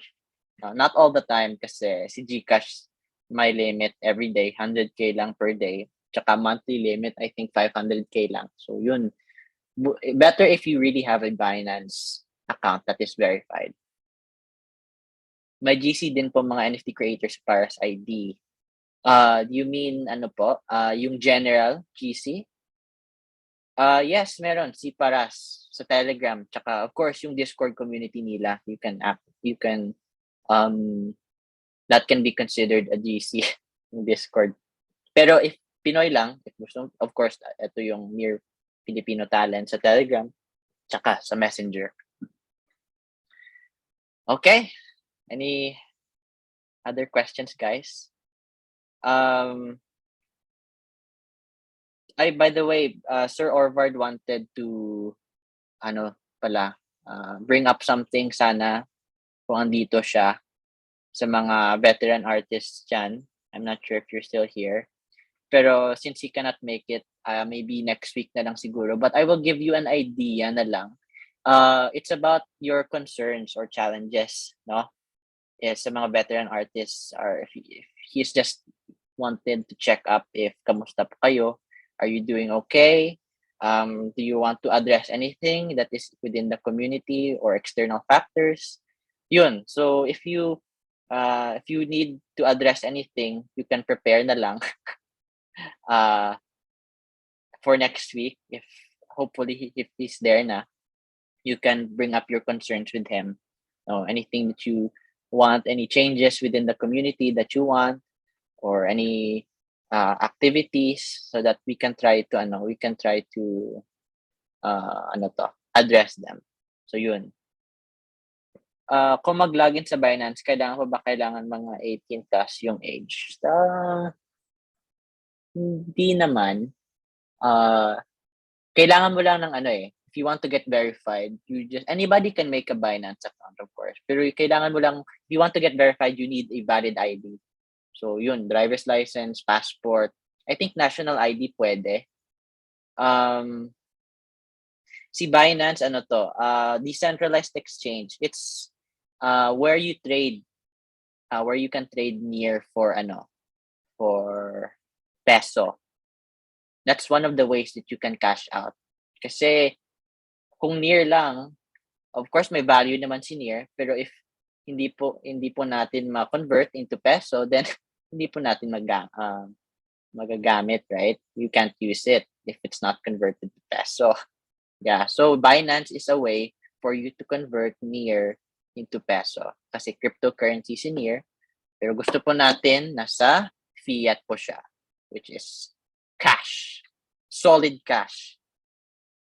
Not all the time kasi si GCash may limit every day, 100K lang per day. Tsaka monthly limit, I think 500K lang. So yun, better if you really have a Binance account that is verified. May GC din po mga NFT creators para sa ID. You mean yung general GC? Yes, meron si Paras sa Telegram, tsaka of course yung Discord community nila. You can that can be considered a GC yung Discord. Pero if Pinoy lang, if gusto, of course, ito yung near Filipino talent sa Telegram, tsaka sa Messenger. Okay. Any other questions, guys? By the way, Sir Orvard wanted to, bring up something sana kung andito siya sa mga veteran artists dyan. I'm not sure if you're still here. Pero since he cannot make it, maybe next week na lang siguro. But I will give you an idea na lang. It's about your concerns or challenges, no? Yes, sa mga veteran artists, if he's just wanted to check up if kamusta po kayo. Are you doing okay? Do you want to address anything that is within the community or external factors? Yun. So if you need to address anything, you can prepare na lang for next week. If hopefully if he's there na, you can bring up your concerns with him. Anything that you want, any changes within the community that you want, or any activities, so that we can try to address them. So yun. Kung mag-login sa Binance, kailangan mga 18 plus yung age? Hindi naman. Kailangan mo lang ng if you want to get verified, anybody can make a Binance account, of course. Pero kailangan mo lang, if you want to get verified, you need a valid ID. So yun, driver's license, passport. I think national ID pwede. Si Binance, decentralized exchange. It's where you trade, where you can trade near for peso. That's one of the ways that you can cash out. Kasi kung near lang, of course may value naman si near, pero if hindi po natin ma-convert into peso, then hindi po natin magagamit, right? You can't use it if it's not converted to peso. Yeah, so Binance is a way for you to convert near into peso. Kasi cryptocurrency si near, pero gusto po natin nasa fiat po siya, which is cash. Solid cash.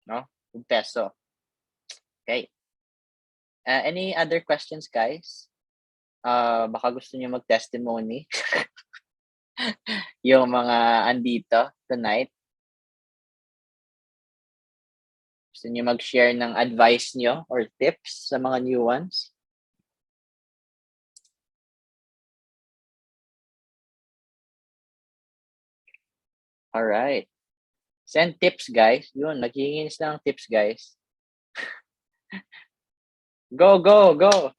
No? Peso. Okay. Any other questions, guys? Baka gusto niyo mag-testimony. Yung mga andito tonight. Gusto niyo mag-share ng advice niyo or tips sa mga new ones? Alright. Send tips, guys. Yun, naghihingi sila ng tips, guys. Go, go, go!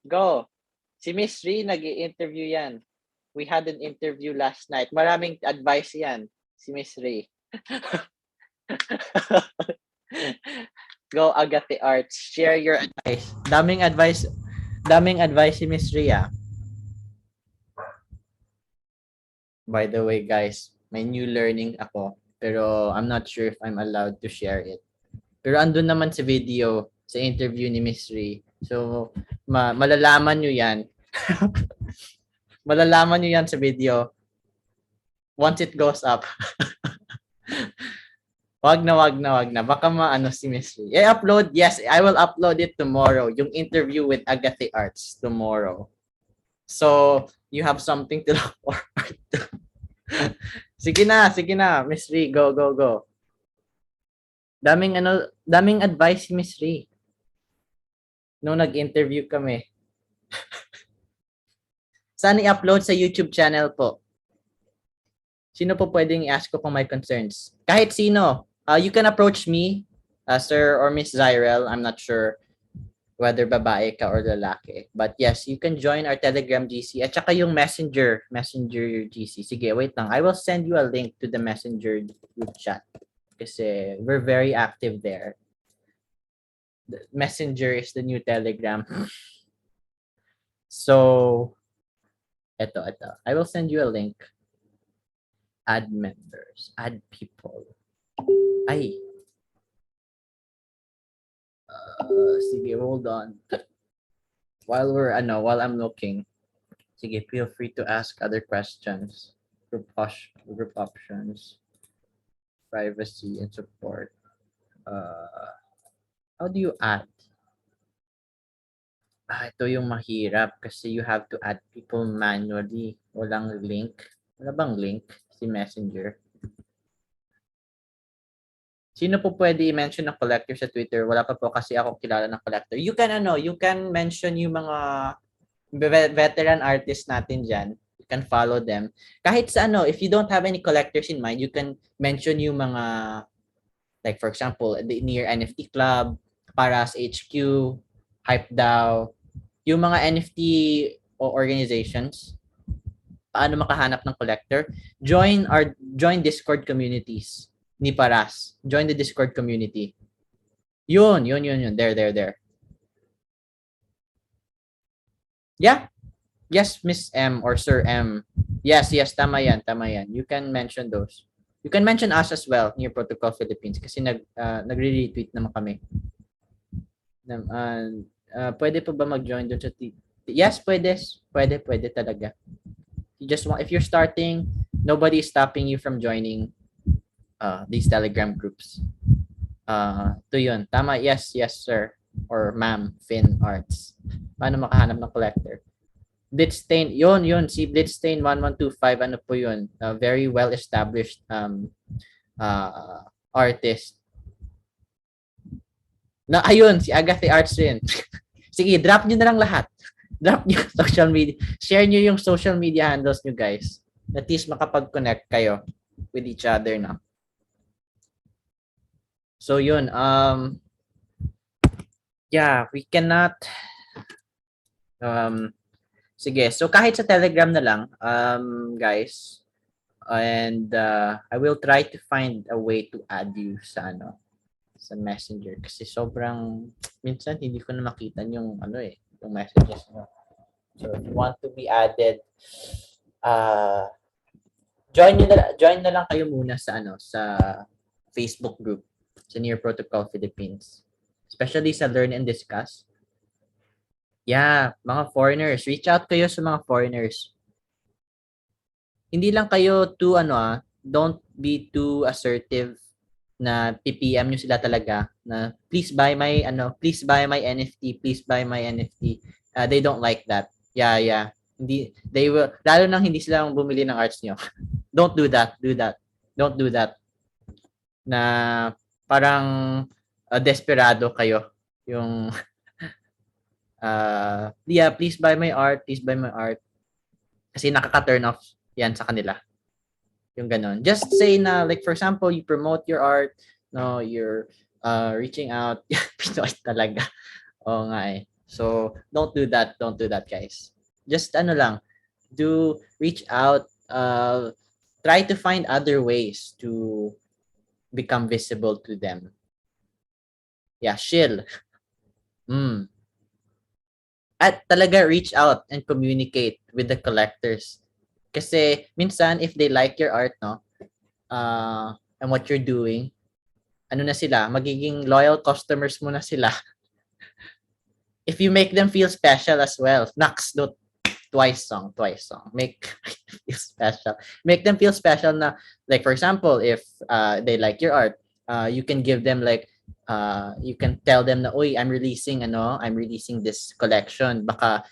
Go! Si Miss Ree, nag-i-interview yan. We had an interview last night. Maraming advice yan, si Miss Ree. Go, Agate Arts. Share your advice. Daming advice si Miss Ree, ah. By the way, guys, may new learning ako. Pero I'm not sure if I'm allowed to share it. Pero andun naman sa video, sa interview ni Miss Ree. So, malalaman nyo yan. Malalaman nyo yan sa video. Once it goes up. Wag na. Baka maano si Miss Ree. I-upload, yes, I will upload it tomorrow. Yung interview with Agate Arts tomorrow. So, you have something to look forward to. Sige na, Miss Ree, go. Daming advice si Miss Ree. Nung nag-interview kami. Saan i-upload sa YouTube channel po? Sino po pwedeng i-ask ko kung may concerns? Kahit sino. You can approach me, Sir or Miss Zyrel. I'm not sure whether babae ka or lalaki. But yes, you can join our Telegram GC at saka yung Messenger GC. Sige, wait lang. I will send you a link to the Messenger group chat kasi we're very active there. The Messenger is the new Telegram. So, ito. I will send you a link. Add members. Add people. Ay. Sige, hold on. While I'm looking. Sige, feel free to ask other questions. Group options. Privacy and support. How do you add? Ito yung mahirap kasi you have to add people manually. Walang link. Wala bang link? Si Messenger. Sino po pwede i-mention ng collector sa Twitter? Wala pa po kasi ako kilala ng collector. You can mention yung mga veteran artists natin dyan. You can follow them. Kahit sa if you don't have any collectors in mind, you can mention yung mga, like for example, the Near NFT Club, Paras HQ, HypeDAO, yung mga NFT organizations. Paano makahanap ng collector? Join Discord communities ni Paras. Join the Discord community. Yun. There. Yeah. Yes, Miss M or Sir M. Yes, tama yan. You can mention those. You can mention us as well, Near Protocol Philippines, kasi nagre-retweet naman kami. Pwede pa ba mag-join doon sa Yes, pwede talaga. If you're starting, nobody is stopping you from joining these Telegram groups. To yun. Tama, yes, sir. Or ma'am, Fin Arts. Paano makahanap ng collector? Blitzstain, yun. Si Blitzstain 1125, ano po yun? Very well-established artist. Ayun, si Agatha Arts rin. Sige, drop nyo na lang lahat. Drop nyo social media. Share nyo yung social media handles nyo, guys. At least makapag-connect kayo with each other na. So, yun. Yeah, we cannot... sige, so kahit sa Telegram na lang, guys. And I will try to find a way to add you sa sa Messenger kasi sobrang minsan hindi ko na makita yung yung messages mo. So if you want to be added, join na lang kayo muna sa sa Facebook group sa Near Protocol Philippines. Especially sa Learn and Discuss. Yeah, mga foreigners, reach out kayo sa mga foreigners. Hindi lang kayo too don't be too assertive na PPM nyo sila talaga na please buy my NFT, please buy my NFT. They don't like that. Yeah. They will, lalo nang hindi sila bumili ng arts nyo. Don't do that. Don't do that. Na parang desperado kayo. Yung please buy my art. Kasi nakaka-turn off yan sa kanila. Yung ganon. Just say na, like, for example, you promote your art, no, you're reaching out. Pinoy talaga. Oo nga eh. So, don't do that. Don't do that, guys. Just ano lang, do reach out, try to find other ways to become visible to them. Yeah, chill. Mm. At talaga reach out and communicate with the collectors. Kasi minsan if they like your art, no, and what you're doing, ano na sila, magiging loyal customers mo na sila. If you make them feel special as well. Naks, do twice song. Make feel special. Make them feel special na, like for example, if they like your art, you can give them like, you can tell them na, uy, I'm releasing this collection. Baka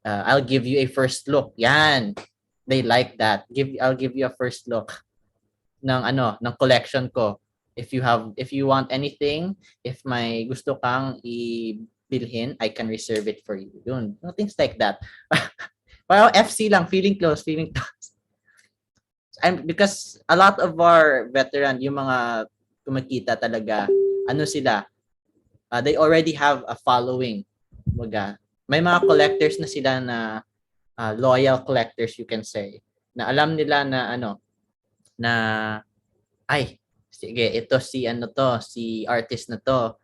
I'll give you a first look. Yan. They like that. I'll give you a first look ng collection ko. If you want anything, if may gusto kang ibilhin, I can reserve it for you. Yun. Things like that. Parang FC lang, feeling close. Because a lot of our veteran, yung mga kumikita talaga, ano sila, they already have a following. May mga collectors na sila na loyal collectors, you can say, na alam nila na na ay, sige, ito si artist na to,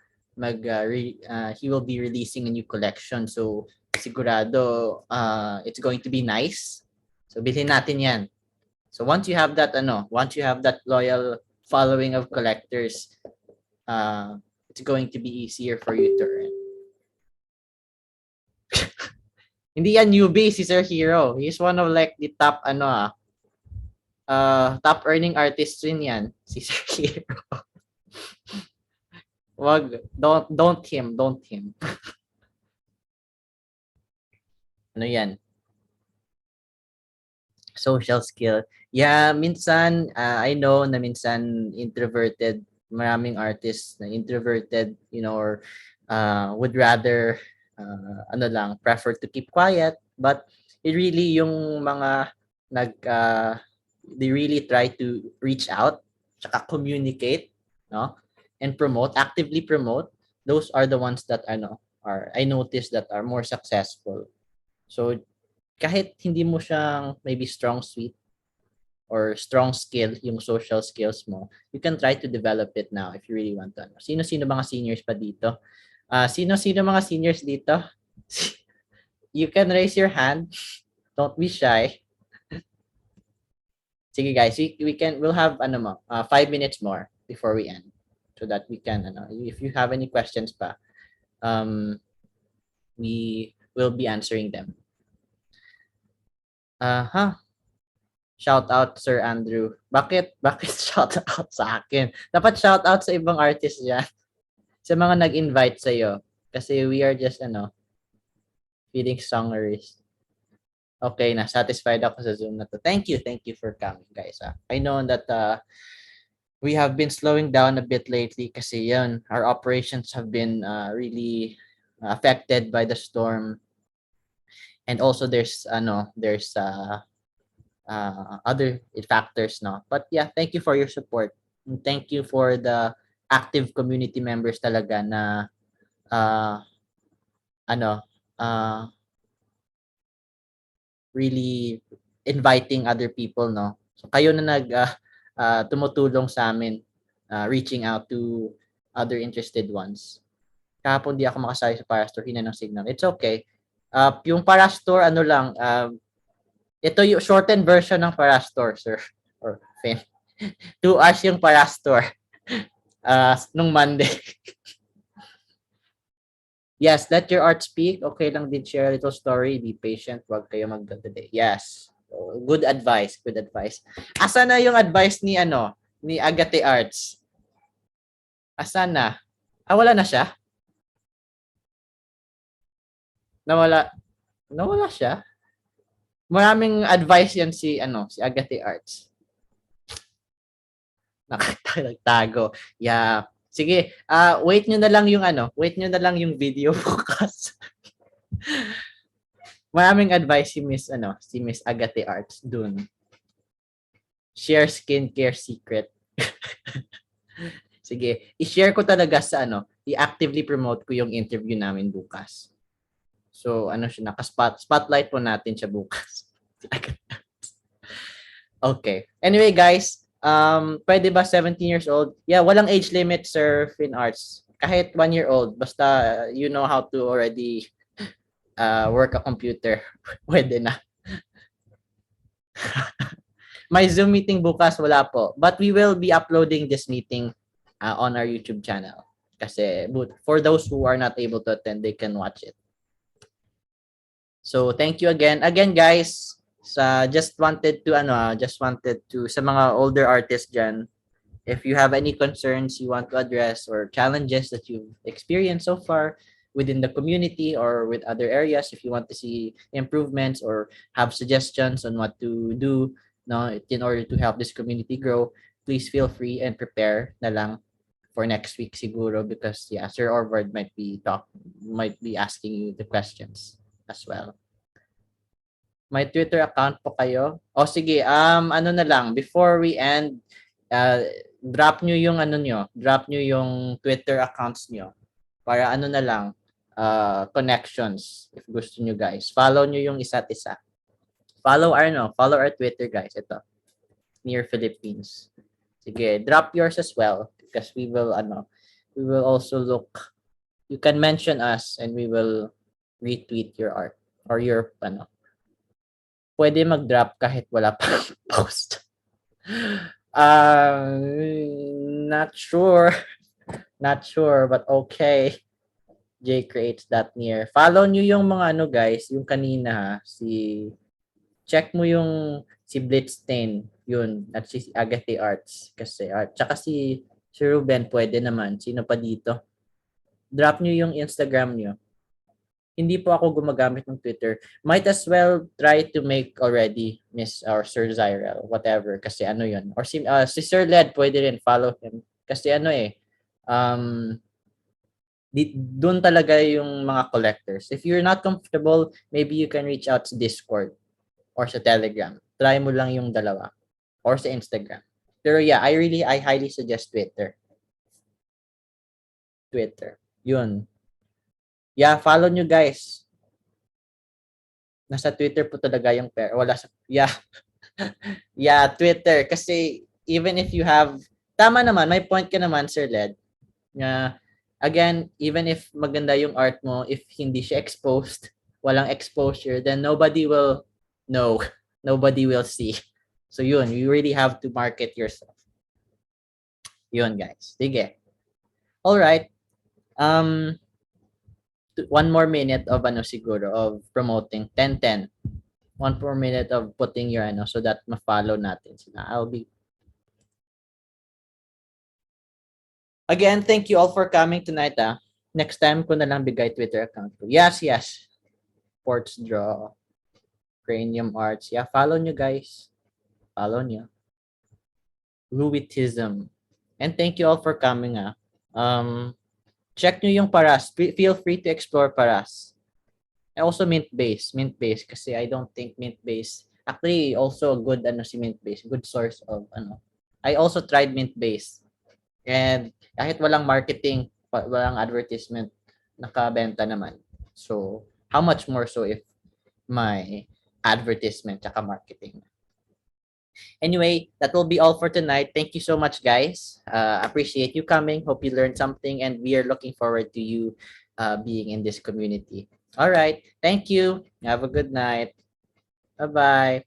he will be releasing a new collection. So sigurado it's going to be nice. So bilhin natin 'yan. So once you have that loyal following of collectors, it's going to be easier for you to earn. Hindi yan newbie si Sir Hero. He's one of like the top top earning artists rin yan, si Sir Hero. Don't him. Ano yan? Social skill. Yeah, minsan, I know na minsan introverted, maraming artists na introverted, or would rather, prefer to keep quiet, but it really yung mga they really try to reach out, tsaka communicate, no? And actively promote. Those are the ones that I noticed that are more successful. So kahit hindi mo siyang maybe strong suite or strong skill, yung social skills mo, you can try to develop it now if you really want to. Sino-sino mga seniors pa dito? Sino-sino mga seniors dito? You can raise your hand. Don't be shy. Sige guys, we'll have 5 minutes more before we end, so that we can if you have any questions pa, we will be answering them. Shout out Sir Andrew. Bakit shout out sa akin? Dapat shout out sa ibang artist diyan. Sa mga nag-invite sa iyo, kasi we are just feeding songers. Okay, satisfied ako sa Zoom na to. Thank you for coming, guys. I know that we have been slowing down a bit lately kasi yun, our operations have been really affected by the storm. And also there's other factors, no. But yeah, thank you for your support. And thank you for the active community members talaga na really inviting other people, no. So kayo na tumutulong sa amin, reaching out to other interested ones. Kahapon di ako makasali sa Parastore, hina ng signal. It's okay. Yung Parastore ito yung shortened version ng Parastore, sir. Or Finn. 2 hours yung Parastore nung Monday. Yes, let your art speak. Okay lang din, share a little story. Be patient. Huwag kayo magdadali. Yes. So, good advice. Asa na yung advice ni Agate Arts? Asa na? Wala na siya? Nawala siya? Maraming advice yan si Agate Arts. Nagtago. Yeah. Sige, wait nyo na lang yung video bukas. Maraming advice si Miss Agate Arts dun. share skincare secret. Sige, i-share ko talaga sa i-actively promote ko yung interview namin bukas. So, siya, spotlight po natin siya bukas. Okay. Anyway, guys, pwede ba 17 years old? Yeah, walang age limit, Sir Fin Arts. Kahit 1-year-old, basta you know how to already work a computer, pwede na. May Zoom meeting bukas, wala po. But we will be uploading this meeting on our YouTube channel. Kasi for those who are not able to attend, they can watch it. So, thank you again. Again, guys, just wanted to sa mga older artists dyan, if you have any concerns you want to address or challenges that you've experienced so far within the community or with other areas, if you want to see improvements or have suggestions on what to do in order to help this community grow, please feel free and prepare na lang for next week siguro, because Sir Orvard might be asking you the questions as well. May Twitter account po kayo? O sige, ano na lang, before we end, drop nyo yung Twitter accounts nyo para na lang, connections if gusto nyo, guys. Follow nyo yung isa't isa. Follow our Twitter, guys. Ito, Near Philippines. Sige, drop yours as well, because we will also look, you can mention us and we will retweet your art or your pwede mag-drop kahit wala pa post. Not sure, but okay. J creates that near. Follow nyo yung mga guys, yung kanina check mo yung si Blitzstein, yun, at si Agathe Arts kasi tsaka si Ruben pwede naman. Sino pa dito? Drop nyo yung Instagram nyo. Hindi po ako gumagamit ng Twitter. Might as well try to make already Miss or Sir Zyrel, whatever, kasi yun. Or si Sir Led, pwede rin, follow him. Kasi doon talaga yung mga collectors. If you're not comfortable, maybe you can reach out sa Discord or sa Telegram. Try mo lang yung dalawa. Or sa Instagram. Pero I highly suggest Twitter. Yun. Yeah, follow nyo, guys. Nasa Twitter po talaga yung wala sa Twitter, kasi even if you have, tama naman, may point ka naman, Sir Led, nga again, even if maganda yung art mo, if hindi siya exposed, walang exposure, then nobody will know, nobody will see. So yun, you really have to market yourself. Yun, guys. Sige. All right. 1 more minute of siguro of promoting 10-10. 1 more minute of putting your so that ma-follow natin sila. Again, thank you all for coming tonight. Next time ko na lang bigay Twitter account ko. Yes. Sports Draw, Cranium Arts. Yeah, follow nyo, guys. Follow nyo. Louitism. And thank you all for coming. Check nyo yung Paras. Feel free to explore Paras. And also Mint Base kasi I don't think Mint Base actually also good si Mint Base, good source of I also tried Mint Base. And kahit walang marketing, walang advertisement, nakabenta naman. So, how much more so if may advertisement at marketing? Anyway, that will be all for tonight. Thank you so much, guys. Appreciate you coming. Hope you learned something, and we are looking forward to you being in this community. All right. Thank you. Have a good night. Bye-bye.